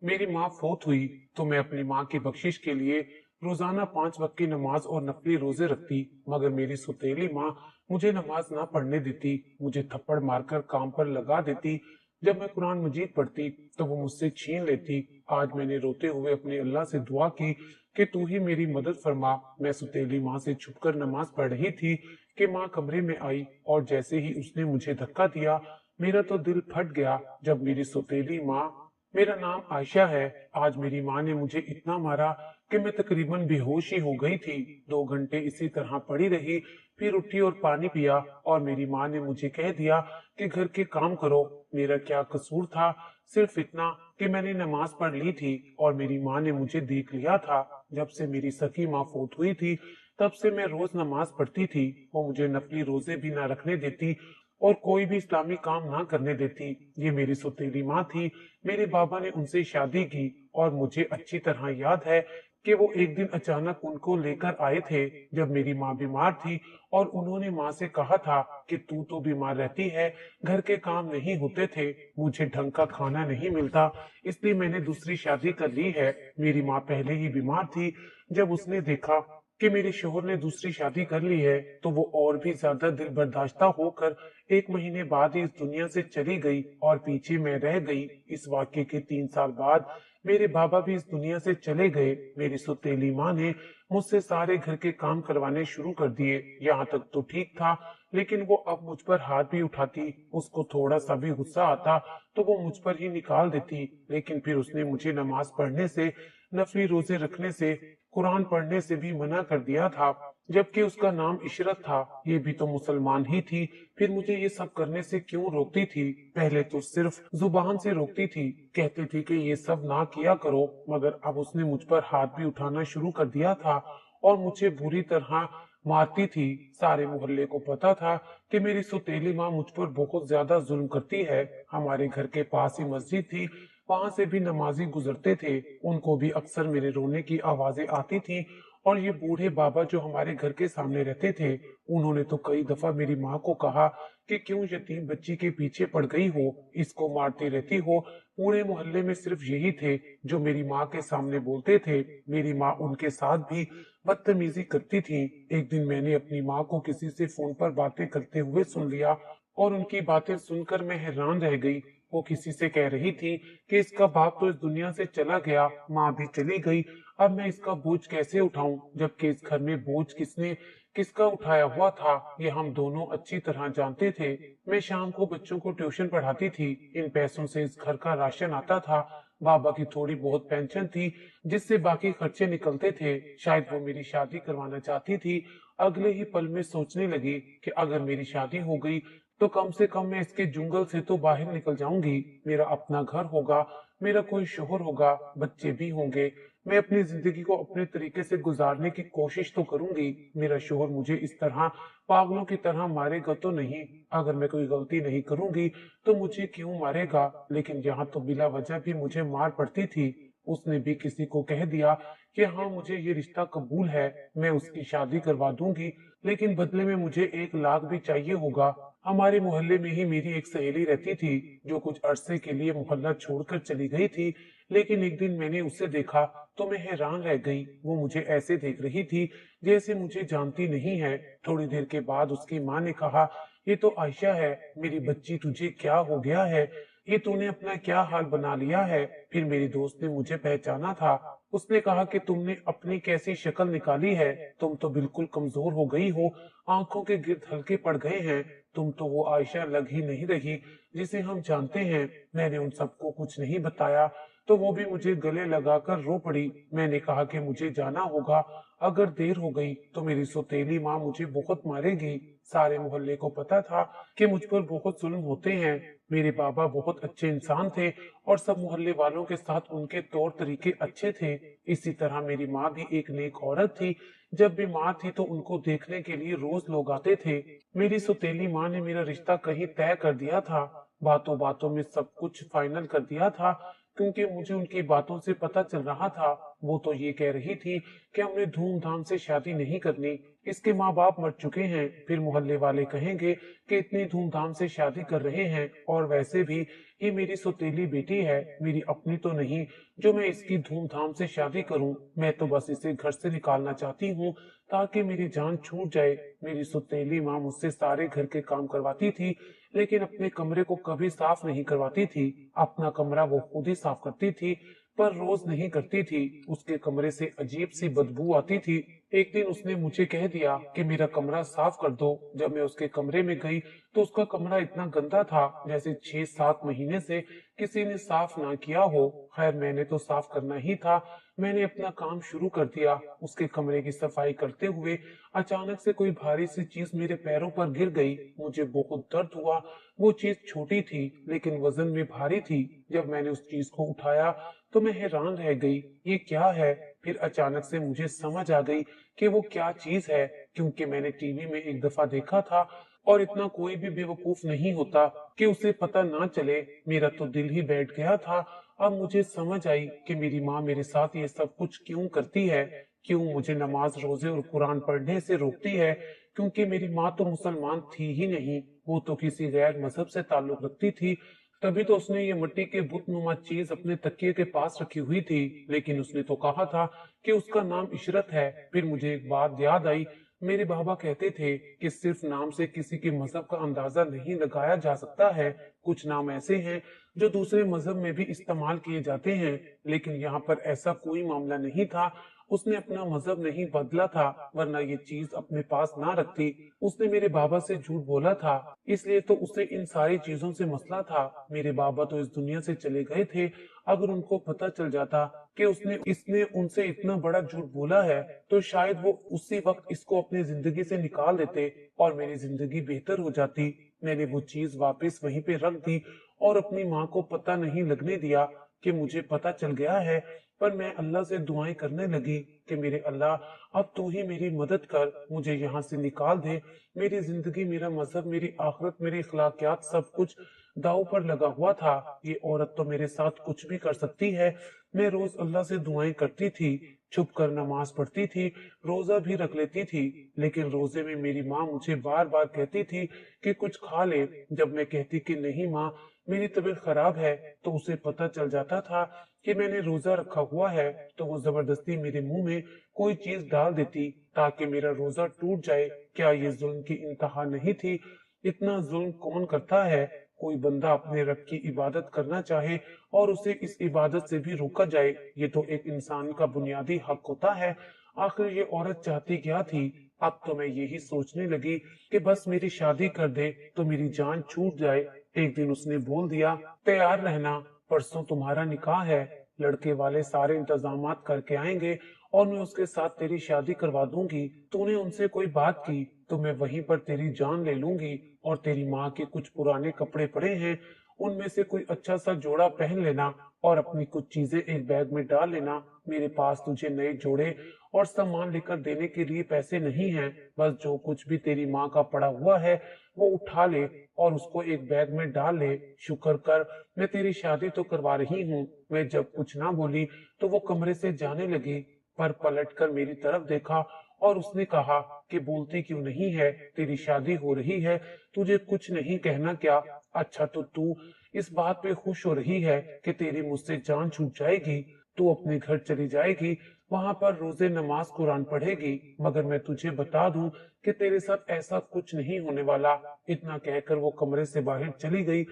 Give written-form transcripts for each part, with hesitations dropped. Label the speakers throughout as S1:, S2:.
S1: मेरी माँ फौत हुई तो मैं अपनी माँ की बख्शिश के लिए रोजाना 5 वक्त की नमाज और नफली रोजे रखती, मगर मेरी सुतीली माँ मुझे नमाज ना पढ़ने देती, मुझे थप्पड़ मारकर काम पर लगा देती। जब मैं कुरान मजीद पढ़ती तो वो मुझसे छीन लेती। आज मैंने रोते हुए अपने अल्लाह से दुआ की कि तू ही मेरी मदद फरमा। मैं सुतीली माँ से छुपकर नमाज पढ़ रही थी कि माँ कमरे में आई और जैसे ही उसने मुझे धक्का दिया, मेरा तो दिल फट गया। जब मेरी सुतीली माँ, मेरा नाम आयशा है, आज मेरी माँ ने मुझे इतना मारा कि मैं तकरीबन बेहोश ही हो गई थी। 2 घंटे इसी तरह पड़ी रही, फिर उठी और पानी पिया और मेरी माँ ने मुझे कह दिया कि घर के काम करो। मेरा क्या कसूर था? सिर्फ इतना कि मैंने नमाज पढ़ ली थी और मेरी माँ ने मुझे देख लिया था। जब से मेरी सखी माँ फौत हुई थी, तब से मैं रोज नमाज पढ़ती थी। वो मुझे नफली रोजे भी ना रखने देती और कोई भी इस्लामी काम ना करने देती। ये मेरी सौतेली माँ थी। मेरे बाबा ने उनसे शादी की और मुझे अच्छी तरह याद है कि वो एक दिन अचानक उनको लेकर आए थे जब मेरी माँ बीमार थी, और उन्होंने माँ से कहा था कि तू तो बीमार रहती है, घर के काम नहीं होते थे, मुझे ढंग का खाना नहीं मिलता, इसलिए मैंने दूसरी शादी कर ली है। मेरी माँ पहले ही बीमार थी। जब उसने देखा कि मेरे शोहर ने दूसरी शादी कर ली है तो वो और भी ज्यादा दिल बर्दाश्ता होकर 1 महीने बाद ही इस दुनिया से चली गई और पीछे मैं रह गई। इस वाक्य के 3 साल बाद मेरे बाबा भी इस दुनिया से चले गए। मेरी सुतीली माँ ने मुझसे सारे घर के काम करवाने शुरू कर दिए। यहाँ तक तो ठीक था, लेकिन वो अब मुझ पर हाथ भी उठाती, उसको थोड़ा सा भी गुस्सा आता तो वो मुझ पर ही निकाल देती। लेकिन फिर उसने मुझे नमाज पढ़ने से, नफली रोजे रखने से, कुरान पढ़ने से भी मना कर दिया था, जबकि उसका नाम इशरत था। ये भी तो मुसलमान ही थी, फिर मुझे ये सब करने से क्यों रोकती थी? पहले तो सिर्फ जुबान से रोकती थी, कहती थी कि ये सब ना किया करो, मगर अब उसने मुझ पर हाथ भी उठाना शुरू कर दिया था और मुझे बुरी तरह मारती थी। सारे मोहल्ले को पता था कि मेरी सुतीली माँ मुझ पर बहुत ज्यादा जुल्म करती है। हमारे घर के पास ही मस्जिद थी, वहां से भी नमाजी गुजरते थे, उनको भी अक्सर मेरे रोने की आवाजें आती थी। और ये बूढ़े बाबा जो हमारे घर के सामने रहते थे, उन्होंने तो कई दफा मेरी माँ को कहा कि क्यों यतीम बच्ची के पीछे पड़ गई हो, इसको मारती रहती हो। पूरे मोहल्ले में सिर्फ यही थे जो मेरी माँ के सामने बोलते थे। मेरी माँ उनके साथ भी बदतमीजी करती थी। एक दिन मैंने अपनी माँ को किसी से फोन पर बातें करते हुए सुन लिया और उनकी बातें सुनकर मैं हैरान रह गई। वो किसी से कह रही थी कि इसका बाप तो इस दुनिया से चला गया, माँ भी चली गई, अब मैं इसका बोझ कैसे उठाऊं, जबकि इस घर में बोझ किसने किसका उठाया हुआ था ये हम दोनों अच्छी तरह जानते थे। मैं शाम को बच्चों को ट्यूशन पढ़ाती थी, इन पैसों से इस घर का राशन आता था। बाबा की थोड़ी बहुत पेंशन थी जिससे बाकी खर्चे निकलते थे। शायद वो मेरी शादी करवाना चाहती थी। अगले ही पल में सोचने लगी कि अगर मेरी शादी हो गई तो कम से कम मैं इसके जुंगल से तो बाहर निकल जाऊंगी। मेरा अपना घर होगा, मेरा कोई शोहर होगा, बच्चे भी होंगे। मैं अपनी जिंदगी को अपने तरीके से गुजारने की कोशिश तो करूंगी। मेरा शोहर मुझे इस तरह पागलों की तरह मारेगा तो नहीं। अगर मैं कोई गलती नहीं करूंगी तो मुझे क्यों मारेगा? लेकिन यहाँ तो बिला वजह भी मुझे मार पड़ती थी। उसने भी किसी को कह दिया कि हाँ मुझे ये रिश्ता कबूल है, मैं उसकी शादी करवा दूंगी, लेकिन बदले में मुझे 1 लाख भी चाहिए होगा। हमारे मोहल्ले में ही मेरी एक सहेली रहती थी जो कुछ अरसे के लिए मोहल्ला छोड़कर चली गई थी, लेकिन एक दिन मैंने उसे देखा तो मैं हैरान रह गई। वो मुझे ऐसे देख रही थी जैसे मुझे जानती नहीं है। थोड़ी देर के बाद उसकी माँ ने कहा, ये तो आयशा है, मेरी बच्ची तुझे क्या हो गया है, ये तूने अपना क्या हाल बना लिया है? फिर मेरी दोस्त ने मुझे पहचाना था। उसने कहा कि तुमने अपनी कैसी शक्ल निकाली है, तुम तो बिल्कुल कमजोर हो गई हो, आंखों के गिर्द हल्के पड़ गए हैं, तुम तो वो आयशा लग ही नहीं रही जिसे हम जानते हैं। मैंने उन सबको कुछ नहीं बताया तो वो भी मुझे गले लगाकर रो पड़ी। मैंने कहा कि मुझे जाना होगा, अगर देर हो गई तो मेरी सौतेली माँ मुझे बहुत मारेगी। सारे मोहल्ले को पता था कि मुझ पर बहुत जुल्म होते हैं। मेरे बाबा बहुत अच्छे इंसान थे और सब मोहल्ले वालों के साथ उनके तौर तरीके अच्छे थे। इसी तरह मेरी माँ भी एक नेक औरत थी। जब बीमार थी तो उनको देखने के लिए रोज लोग आते थे। मेरी सौतेली माँ ने मेरा रिश्ता कहीं तय कर दिया था, बातों बातों में सब कुछ फाइनल कर दिया था। क्योंकि मुझे उनकी बातों से पता चल रहा था वो तो ये कह रही थी कि हमने धूमधाम से शादी नहीं करनी, इसके माँ बाप मर चुके हैं, फिर मोहल्ले वाले कहेंगे कि इतनी धूमधाम से शादी कर रहे हैं, और वैसे भी ये मेरी सौतेली बेटी है, मेरी अपनी तो नहीं जो मैं इसकी धूमधाम से शादी करूं। मैं तो बस इसे घर से निकालना चाहती हूँ ताकि मेरी जान छूट जाए। मेरी सौतेली माँ मुझसे सारे घर के काम करवाती थी, लेकिन अपने कमरे को कभी साफ नहीं करवाती थी। अपना कमरा वो खुद ही साफ करती थी, पर रोज नहीं करती थी। उसके कमरे से अजीब सी बदबू आती थी। एक दिन उसने मुझे कह दिया कि मेरा कमरा साफ कर दो। जब मैं उसके कमरे में गई तो उसका कमरा इतना गंदा था जैसे 6-7 महीने से किसी ने साफ ना किया हो। खैर मैंने तो साफ करना ही था। मैंने अपना काम शुरू कर दिया। उसके कमरे की सफाई करते हुए अचानक से कोई भारी सी चीज मेरे पैरों पर गिर गई। मुझे बहुत दर्द हुआ। वो चीज छोटी थी लेकिन वजन में भारी थी। जब मैंने उस चीज को उठाया तो मैं हैरान रह गई, ये क्या है। फिर अचानक से मुझे समझ आ गई कि वो क्या चीज है, क्योंकि मैंने टीवी में एक दफा देखा था, और इतना कोई भी बेवकूफ नहीं होता कि उसे पता ना चले। मेरा तो दिल ही बैठ गया था। अब मुझे समझ आई कि मेरी माँ मेरे साथ ये सब कुछ क्यों करती है, क्यों मुझे नमाज रोजे और कुरान पढ़ने से रोकती है। क्योंकि मेरी माँ तो मुसलमान थी ही नहीं, वो तो किसी गैर मजहब से ताल्लुक रखती थी। तभी तो उसने ये मिट्टी के बुत नुमा चीज अपने तकिए के पास रखी हुई थी। लेकिन उसने तो कहा था कि उसका नाम इशरत है। फिर मुझे एक बात याद आई। मेरे बाबा कहते थे कि सिर्फ नाम से किसी के मजहब का अंदाजा नहीं लगाया जा सकता है। कुछ नाम ऐसे हैं जो दूसरे मजहब में भी इस्तेमाल किए जाते हैं, लेकिन यहाँ पर ऐसा कोई मामला नहीं था। उसने अपना मजहब नहीं बदला था, वरना ये चीज अपने पास ना रखती। उसने मेरे बाबा से झूठ बोला था, इसलिए तो उसे इन सारी चीजों से मसला था। मेरे बाबा तो इस दुनिया से चले गए थे। अगर उनको पता चल जाता कि उसने इसने उनसे इतना बड़ा झूठ बोला है, तो शायद वो उसी वक्त इसको अपनी जिंदगी से निकाल देते और मेरी जिंदगी बेहतर हो जाती। मैंने वो चीज वापस वहीं पे रख दी और अपनी माँ को पता नहीं लगने दिया कि मुझे पता चल गया है। पर मैं अल्लाह से दुआएं करने लगी कि मेरे अल्लाह अब तू ही मेरी मदद कर, मुझे यहाँ से निकाल दे। मेरी जिंदगी, मेरा मजहब, मेरी आखिरत, मेरी अखलाकियात सब कुछ दाव पर लगा हुआ था। ये औरत तो मेरे साथ कुछ भी कर सकती है। मैं रोज अल्लाह से दुआएं करती थी, छुप कर नमाज पढ़ती थी, रोजा भी रख लेती थी। लेकिन रोजे में मेरी माँ मुझे बार बार कहती थी कि कुछ खा ले। जब मैं कहती कि नहीं माँ, मेरी तबीयत खराब है, तो उसे पता चल जाता था कि मैंने रोजा रखा हुआ है, तो वो जबरदस्ती मेरे मुंह में कोई चीज डाल देती ताकि मेरा रोजा टूट जाए। क्या ये जुल्म की इंतहा नहीं थी? इतना जुल्म कौन करता है? कोई बंदा अपने रब की इबादत करना चाहे और उसे इस इबादत से भी रोका जाए, ये तो एक इंसान का बुनियादी हक होता है। आखिर ये औरत चाहती क्या थी? अब तो मैं यही सोचने लगी कि बस मेरी शादी कर दे तो मेरी जान छूट जाए। एक दिन उसने बोल दिया, तैयार रहना, परसों तुम्हारा निकाह है। लड़के वाले सारे इंतजामात करके आएंगे और मैं उसके साथ तेरी शादी करवा दूंगी। तूने उनसे कोई बात की तो मैं वहीं पर तेरी जान ले लूंगी। और तेरी माँ के कुछ पुराने कपड़े पड़े हैं, उनमें से कोई अच्छा सा जोड़ा पहन लेना और अपनी कुछ चीजें एक बैग में डाल लेना। मेरे पास तुझे नए जोड़े और सामान लेकर देने के लिए पैसे नहीं हैं। बस जो कुछ भी तेरी माँ का पड़ा हुआ है वो उठा ले और उसको एक बैग में डाल ले। शुक्र कर, मैं तेरी शादी तो करवा रही हूँ। मैं जब कुछ ना बोली तो वो कमरे से जाने लगी, पर पलटकर मेरी तरफ देखा और उसने कहा कि बोलती क्यों नहीं है, तेरी शादी हो रही है, तुझे कुछ नहीं कहना क्या? अच्छा, तो तू इस बात पे खुश हो रही है कि तेरी मुझसे जान छूट जाएगी, तू अपने घर चली जाएगी, वहां पर रोजे नमाज कुरान पढ़ेगी। मगर मैं तुझे बता दूं कि तेरे साथ ऐसा कुछ नहीं होने वाला। इतना कहकर वो कमरे से बाहर चली गई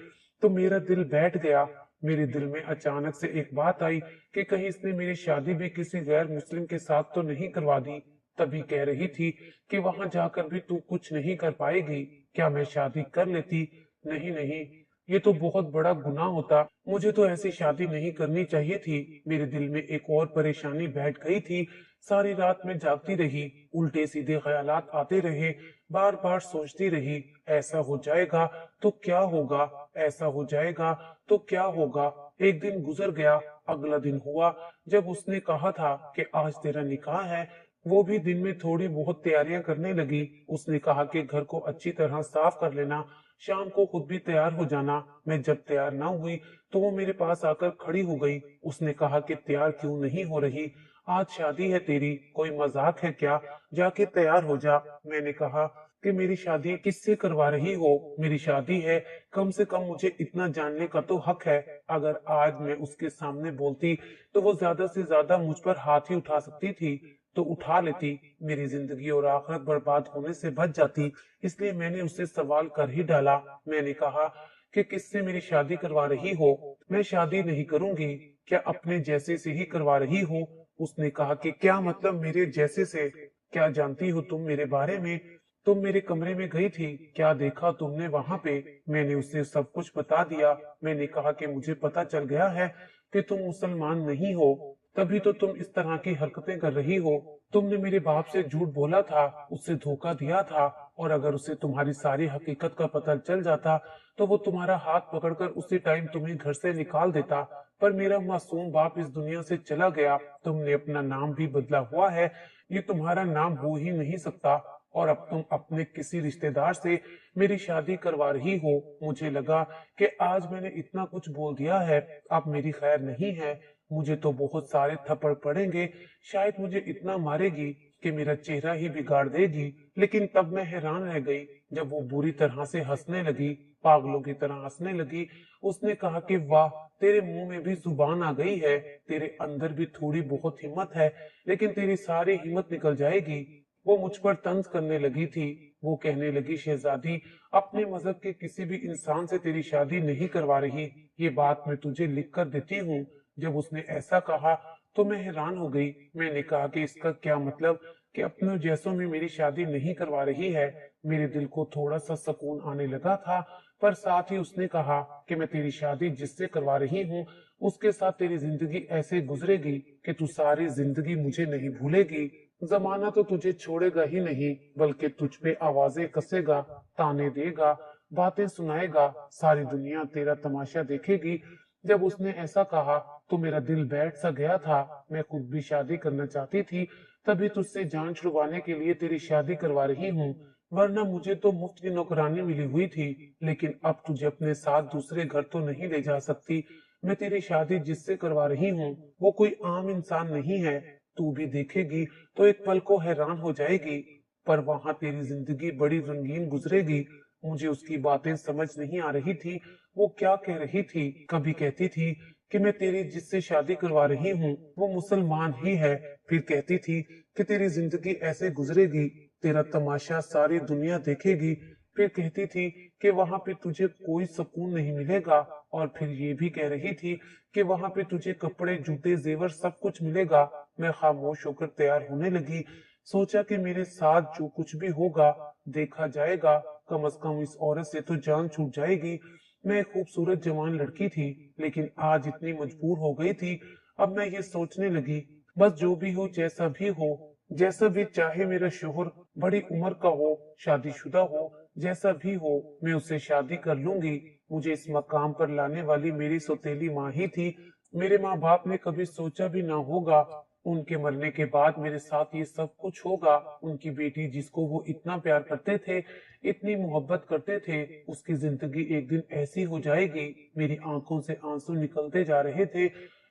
S1: तो मेरा दिल बैठ गया। मेरे दिल में अचानक से एक बात आई कि कहीं इसने मेरी शादी भी किसी गैर मुस्लिम के साथ तो नहीं करवा दी। तभी कह रही थी कि वहां जाकर भी तू कुछ नहीं कर पाएगी। क्या मैं शादी कर लेती? नहीं नहीं, ये तो बहुत बड़ा गुनाह होता। मुझे तो ऐसी शादी नहीं करनी चाहिए थी। मेरे दिल में एक और परेशानी बैठ गई थी। सारी रात में जागती रही, उल्टे सीधे ख्यालात आते रहे, बार बार सोचती रही, ऐसा हो जाएगा तो क्या होगा, ऐसा हो जाएगा तो क्या होगा। एक दिन गुजर गया, अगला दिन हुआ जब उसने कहा था कि आज तेरा निकाह है। वो भी दिन में थोड़ी बहुत तैयारियां करने लगी। उसने कहा कि घर को अच्छी तरह साफ कर लेना, शाम को खुद भी तैयार हो जाना। मैं जब तैयार ना हुई तो वो मेरे पास आकर खड़ी हो गई। उसने कहा कि तैयार क्यों नहीं हो रही, आज शादी है तेरी, कोई मजाक है क्या, जाके तैयार हो जा। मैंने कहा कि मेरी शादी किससे करवा रही हो, मेरी शादी है, कम से कम मुझे इतना जानने का तो हक है। अगर आज मैं उसके सामने बोलती तो वो ज्यादा से ज्यादा मुझ पर हाथ ही उठा सकती थी, तो उठा लेती, मेरी जिंदगी और आखिरत बर्बाद होने से बच जाती। इसलिए मैंने उससे सवाल कर ही डाला। मैंने कहा कि किससे मेरी शादी करवा रही हो? मैं शादी नहीं करूंगी। क्या अपने जैसे से ही करवा रही हो? उसने कहा कि क्या मतलब मेरे जैसे से? क्या जानती हो तुम मेरे बारे में? तुम मेरे कमरे में गई थी, क्या देखा तुमने वहां पे? मैंने उसे सब कुछ बता दिया। मैंने कहा कि मुझे पता चल गया है कि तुम मुसलमान नहीं हो, तभी तो तुम इस तरह की हरकतें कर रही हो। तुमने मेरे बाप से झूठ बोला था, उससे धोखा दिया था, और अगर उसे तुम्हारी सारी हकीकत का पता चल जाता तो वो तुम्हारा हाथ पकड़कर उसी टाइम तुम्हें घर से निकाल देता। पर मेरा मासूम बाप इस दुनिया से चला गया। तुमने अपना नाम भी बदला हुआ है, ये तुम्हारा नाम हो ही नहीं सकता। और अब तुम अपने किसी रिश्तेदार से मेरी शादी करवा रही हो। मुझे लगा कि आज मैंने इतना कुछ बोल दिया है, अब मेरी खैर नहीं है। मुझे तो बहुत सारे थप्पड़ पड़ेंगे, शायद मुझे इतना मारेगी कि मेरा चेहरा ही बिगाड़ देगी। लेकिन तब मैं हैरान रह गई जब वो बुरी तरह से हंसने लगी, पागलों की तरह हंसने लगी। उसने कहा कि वाह, तेरे मुंह में भी जुबान आ गई है, तेरे अंदर भी थोड़ी बहुत हिम्मत है, लेकिन तेरी सारी हिम्मत निकल जाएगी। वो मुझ पर तंज करने लगी थी। वो कहने लगी, शहजादी, अपने मजहब के किसी भी इंसान से तेरी शादी नहीं करवा रही, ये बात मैं तुझे लिख कर देती हूँ। जब उसने ऐसा कहा तो मैं हैरान हो गई। मैंने कहा कि इसका क्या मतलब कि अपने जैसों में मेरी शादी नहीं करवा रही है। मेरे दिल को थोड़ा सा सुकून आने लगा था, पर साथ ही उसने कहा कि मैं तेरी शादी जिससे करवा रही हूँ उसके साथ तेरी जिंदगी ऐसे गुजरेगी कि तू सारी जिंदगी मुझे नहीं भूलेगी। जमाना तो तुझे छोड़ेगा ही नहीं, बल्कि तुझ पे आवाजें कसेगा, ताने देगा, बातें सुनाएगा, सारी दुनिया तेरा तमाशा देखेगी। जब उसने ऐसा कहा तो मेरा दिल बैठ सा गया था। मैं खुद भी शादी करना चाहती थी, तभी तुझसे जान छुड़वाने के लिए तेरी शादी करवा रही हूँ, वरना मुझे तो मुफ्त की नौकरानी मिली हुई थी। लेकिन अब तुझे अपने साथ दूसरे घर तो नहीं ले जा सकती। मैं तेरी शादी जिससे करवा रही हूँ वो कोई आम इंसान नहीं है। तू भी देखेगी तो एक पल को हैरान हो जाएगी, पर वहां तेरी जिंदगी बड़ी रंगीन गुजरेगी। मुझे उसकी बातें समझ नहीं आ रही थी, वो क्या कह रही थी। कभी कहती थी कि मैं तेरी जिससे शादी करवा रही हूँ वो मुसलमान ही है, फिर कहती थी कि तेरी जिंदगी ऐसे गुजरेगी, तेरा तमाशा सारी दुनिया देखेगी, फिर कहती थी कि वहां पे तुझे कोई सुकून नहीं मिलेगा, और फिर ये भी कह रही थी कि वहां पे तुझे कपड़े, जूते, जेवर सब कुछ मिलेगा। मैं खामोश होकर तैयार होने लगी। सोचा कि मेरे साथ जो कुछ भी होगा देखा जाएगा, कम से कम इस औरत से तो जान छूट जाएगी। मैं एक खूबसूरत जवान लड़की थी, लेकिन आज इतनी मजबूर हो गई थी। अब मैं ये सोचने लगी, बस जो भी हो, जैसा भी हो, जैसा भी चाहे मेरा शोहर बड़ी उम्र का हो, शादीशुदा हो, जैसा भी हो, मैं उससे शादी कर लूंगी। मुझे इस मकाम पर लाने वाली मेरी सौतेली माँ ही थी। मेरे माँ बाप ने कभी सोचा भी ना होगा उनके मरने के बाद मेरे साथ ये सब कुछ होगा। उनकी बेटी जिसको वो इतना प्यार करते थे, इतनी मोहब्बत करते थे, उसकी जिंदगी एक दिन ऐसी हो जाएगी। मेरी आंखों से आंसू निकलते जा रहे थे।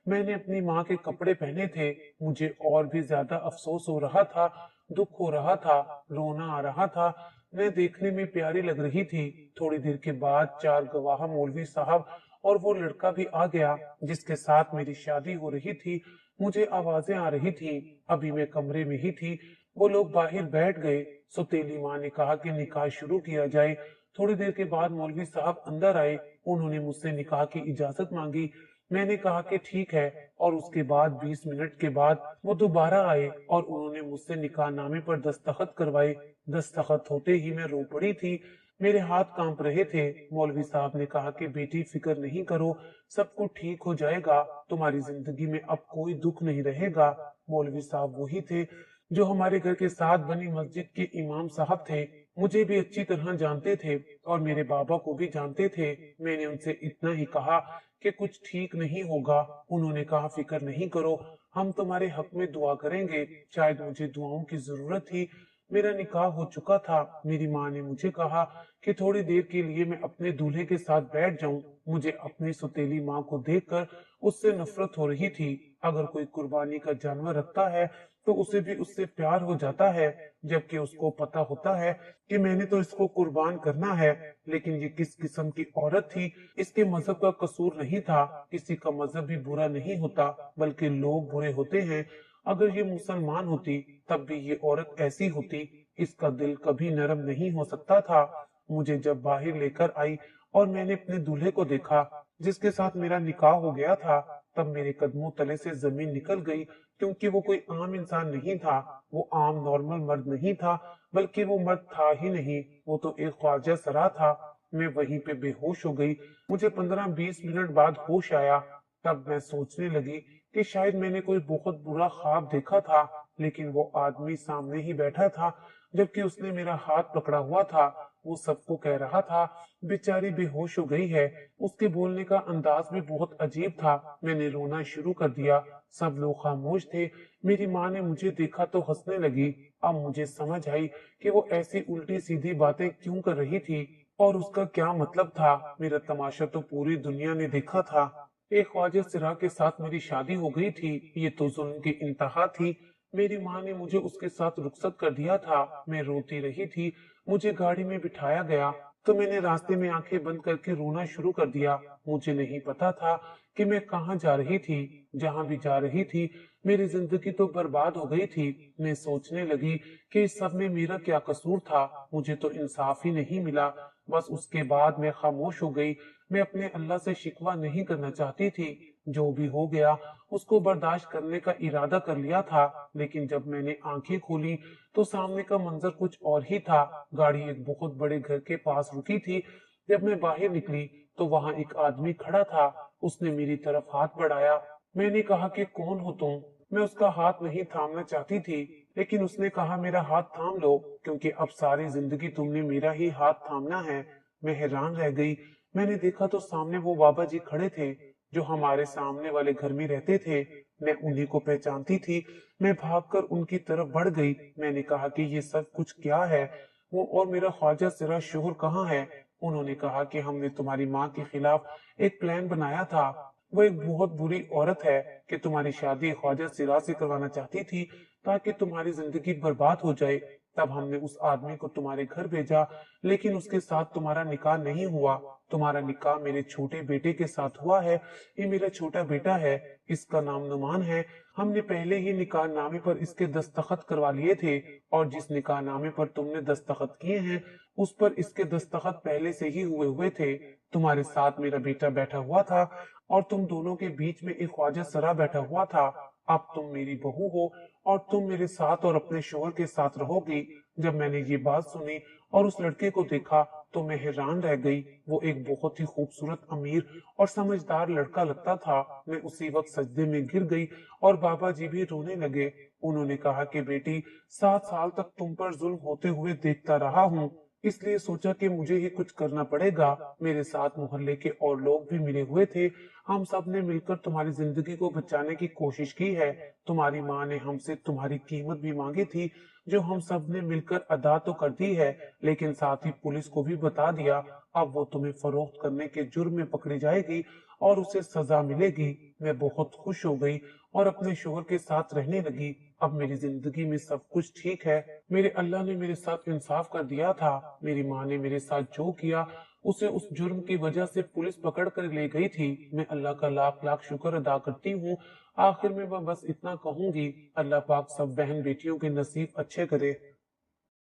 S1: मैंने अपनी माँ के कपड़े पहने थे। मुझे और भी ज्यादा अफसोस हो रहा था, दुख हो रहा था, रोना आ रहा था। मैं देखने में प्यारी लग रही थी। थोड़ी देर के बाद 4 गवाह, मौलवी साहब और वो लड़का भी आ गया जिसके साथ मेरी शादी हो रही थी। मुझे आवाजें आ रही थी। अभी मैं कमरे में ही थी, वो लोग बाहर बैठ गए। सौतेली माँ ने कहा कि निकाह शुरू किया जाए। थोड़ी देर के बाद मौलवी साहब अंदर आए। उन्होंने मुझसे निकाह की इजाजत मांगी। मैंने कहा कि ठीक है, और उसके बाद 20 मिनट के बाद वो दोबारा आए और उन्होंने मुझसे निकाहनामे पर दस्तखत करवाए। दस्तखत होते ही मैं रो पड़ी थी, मेरे हाथ कांप रहे थे। मौलवी साहब ने कहा कि बेटी, फिक्र नहीं करो, सब कुछ ठीक हो जाएगा, तुम्हारी जिंदगी में अब कोई दुख नहीं रहेगा। मौलवी साहब वही थे जो हमारे घर के साथ बनी मस्जिद के इमाम साहब थे। मुझे भी अच्छी तरह जानते थे और मेरे बाबा को भी जानते थे। मैंने उनसे इतना ही कहा कि कुछ ठीक नहीं होगा। उन्होंने कहा, फिक्र नहीं करो, हम तुम्हारे हक में दुआ करेंगे। शायद मुझे दुआओं की जरूरत थी। मेरा निकाह हो चुका था। मेरी माँ ने मुझे कहा कि थोड़ी देर के लिए मैं अपने दूल्हे के साथ बैठ जाऊं। मुझे अपनी सौतेली माँ को देखकर उससे नफरत हो रही थी। अगर कोई कुर्बानी का जानवर रखता है तो उसे भी उससे प्यार हो जाता है, जबकि उसको पता होता है कि मैंने तो इसको कुर्बान करना है। लेकिन ये किस किस्म की औरत थी। इसके मजहब का कसूर नहीं था। किसी का मजहब भी बुरा नहीं होता, बल्कि लोग बुरे होते हैं। अगर ये मुसलमान होती तब भी ये औरत ऐसी होती। इसका दिल कभी नरम नहीं हो सकता था। मुझे जब बाहर लेकर आई और मैंने अपने दूल्हे को देखा जिसके साथ मेरा निकाह हो गया था, तब मेरे कदमों तले से जमीन निकल गई, क्योंकि वो कोई आम इंसान नहीं था। वो आम नॉर्मल मर्द नहीं था, बल्कि वो मर्द था ही नहीं, वो तो एक ख्वाजा सरा था। मैं वहीं पे बेहोश हो गई। मुझे 15-20 मिनट बाद होश आया। तब मैं सोचने लगी कि शायद मैंने कोई बहुत बुरा ख्वाब देखा था, लेकिन वो आदमी सामने ही बैठा था, जबकि उसने मेरा हाथ पकड़ा हुआ था। वो सबको कह रहा था, बेचारी बेहोश हो गई है। उसके बोलने का अंदाज भी बहुत अजीब था। मैंने रोना शुरू कर दिया। सब लोग खामोश थे। मेरी माँ ने मुझे देखा तो हंसने लगी। अब मुझे समझ आई कि वो ऐसी उल्टी सीधी बातें क्यों कर रही थी और उसका क्या मतलब था। मेरा तमाशा तो पूरी दुनिया ने देखा था। एक ख्वाजा सिरा के साथ मेरी शादी हो गई थी। ये तो जुल्म की इंतहा थी। मेरी माँ ने मुझे उसके साथ रुखसत कर दिया था। मैं रोती रही थी। मुझे गाड़ी में बिठाया गया तो मैंने रास्ते में आंखें बंद करके रोना शुरू कर दिया। मुझे नहीं पता था कि मैं कहाँ जा रही थी। जहाँ भी जा रही थी, मेरी जिंदगी तो बर्बाद हो गई थी। मैं सोचने लगी कि इस सब में मेरा क्या कसूर था। मुझे तो इंसाफ ही नहीं मिला। बस उसके बाद मैं खामोश हो गई। मैं अपने अल्लाह से शिकवा नहीं करना चाहती थी। जो भी हो गया उसको बर्दाश्त करने का इरादा कर लिया था। लेकिन जब मैंने आंखें खोली तो सामने का मंजर कुछ और ही था। गाड़ी एक बहुत बड़े घर के पास रुकी थी। जब मैं बाहर निकली तो वहां एक आदमी खड़ा था। उसने मेरी तरफ हाथ बढ़ाया। मैंने कहा कि कौन हो तुम। मैं उसका हाथ नहीं थामना चाहती थी, लेकिन उसने कहा मेरा हाथ थाम लो, क्योंकि अब सारी जिंदगी तुमने मेरा ही हाथ थामना है। मैं हैरान रह गई। मैंने देखा तो सामने वो बाबा जी खड़े थे, जो हमारे सामने वाले घर में रहते थे। मैं उन्हीं को पहचानती थी। मैं भागकर उनकी तरफ बढ़ गई। मैंने कहा कि ये सब कुछ क्या है। वो और मेरा ख्वाजा सिरा शोहर कहाँ है। उन्होंने कहा कि हमने तुम्हारी माँ के खिलाफ एक प्लान बनाया था। वो एक बहुत बुरी औरत है कि तुम्हारी शादी ख्वाजा सिरा से करवाना चाहती थी, ताकि तुम्हारी जिंदगी बर्बाद हो जाए। तब हमने उस आदमी को तुम्हारे घर भेजा, लेकिन उसके साथ तुम्हारा निकाह नहीं हुआ। तुम्हारा निकाह मेरे छोटे बेटे के साथ हुआ है। ये मेरा छोटा बेटा है। इसका नाम नुमान है। हमने पहले ही निकाह नामे पर इसके दस्तखत करवा लिए थे, और जिस निकाह नामे पर तुमने दस्तखत किए हैं उस पर इसके दस्तखत पहले से ही हुए हुए थे। तुम्हारे साथ मेरा बेटा बैठा हुआ था और तुम दोनों के बीच में एक ख्वाजा सरा बैठा हुआ था। अब तुम मेरी बहू हो और तुम मेरे साथ और अपने शोहर के साथ रहोगी। जब मैंने ये बात सुनी और उस लड़के को देखा तो मैं हैरान रह गई। वो एक बहुत ही खूबसूरत, अमीर और समझदार लड़का लगता था। मैं उसी वक्त सजदे में गिर गई और बाबा जी भी रोने लगे। उन्होंने कहा कि बेटी, 7 साल तक तुम पर जुल्म होते हुए देखता रहा हूँ, इसलिए सोचा कि मुझे ही कुछ करना पड़ेगा। मेरे साथ मोहल्ले के और लोग भी मिले हुए थे। हम सब ने मिलकर तुम्हारी जिंदगी को बचाने की कोशिश की है। तुम्हारी माँ ने हमसे तुम्हारी कीमत भी मांगी थी, जो हम सब ने मिलकर अदा तो कर दी है, लेकिन साथ ही पुलिस को भी बता दिया। अब वो तुम्हें फरोख्त करने के जुर्म में पकड़ी जाएगी और उसे सजा मिलेगी। मैं बहुत खुश हो गई और अपने शोहर के साथ रहने लगी। अब मेरी जिंदगी में सब कुछ ठीक है। मेरे अल्लाह ने मेरे साथ इंसाफ कर दिया था। मेरी माँ ने मेरे साथ जो किया उसे उस जुर्म की वजह से पुलिस पकड़ कर ले गई थी। मैं अल्लाह का लाख लाख शुक्र अदा करती हूँ। आखिर में मैं बस इतना कहूंगी, अल्लाह पाक सब बहन बेटियों के नसीब अच्छे करे।